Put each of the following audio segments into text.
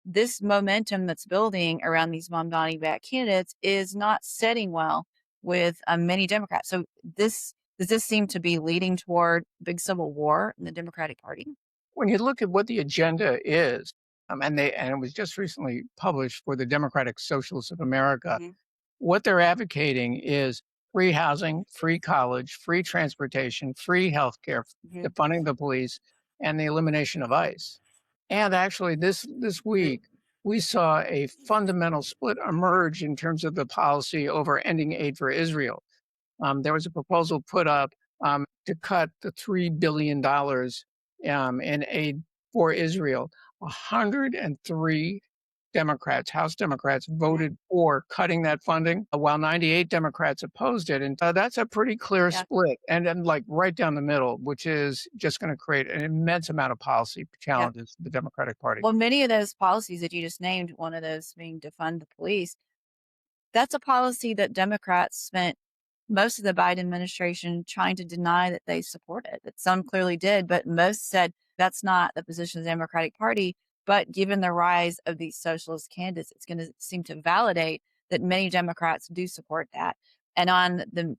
this momentum that's building around these Mamdani-backed candidates is not setting well with many Democrats. So does this seem to be leading toward big civil war in the Democratic Party? When you look at what the agenda is, and it was just recently published for the Democratic Socialists of America, Mhm. what they're advocating is free housing, free college, free transportation, free healthcare, Mhm. defunding the police, and the elimination of ICE. And actually, this week, we saw a fundamental split emerge in terms of the policy over ending aid for Israel. There was a proposal put up to cut the $3 billion in aid for Israel. 103 Democrats, House Democrats, Mhm. voted for cutting that funding, while 98 Democrats opposed it. And that's a pretty clear Yeah. split. And then, like, right down the middle, which is just going to create an immense amount of policy Yep. challenges for the Democratic Party. Well, many of those policies that you just named, one of those being defund the police, that's a policy that Democrats spent most of the Biden administration trying to deny that they supported. That some clearly did, but most said that's not the position of the Democratic Party. But given the rise of these socialist candidates, it's going to seem to validate that many Democrats do support that. And on the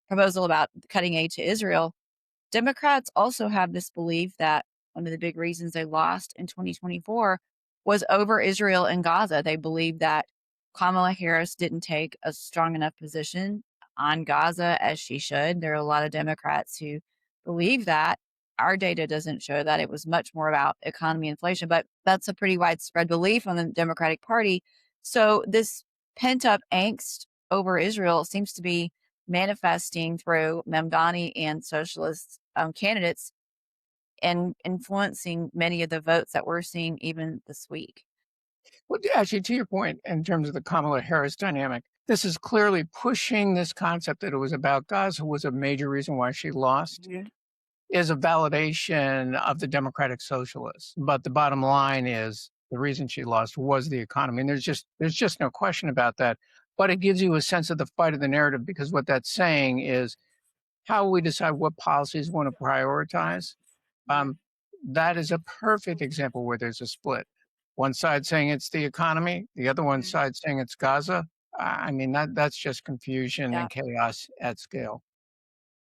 proposal about cutting aid to Israel, Democrats also have this belief that one of the big reasons they lost in 2024 was over Israel and Gaza. They believe that Kamala Harris didn't take a strong enough position on Gaza as she should. There are a lot of Democrats who believe that. Our data doesn't show that. It was much more about economy inflation, but that's a pretty widespread belief on the Democratic Party. So this pent up angst over Israel seems to be manifesting through Mamdani and socialist candidates and influencing many of the votes that we're seeing even this week. Well, actually, to your point, in terms of the Kamala Harris dynamic, this is clearly pushing this concept that it was about Gaza was a major reason why she lost, Mhm. is a validation of the Democratic Socialists. But the bottom line is the reason she lost was the economy. And there's just no question about that. But it gives you a sense of the fight of the narrative, because what that's saying is how we decide what policies we want to prioritize. Mhm. Um, that is a perfect example where there's a split. One side saying it's the economy, the other one Mhm. side saying it's Gaza. I mean, that's just confusion Yeah. and chaos at scale.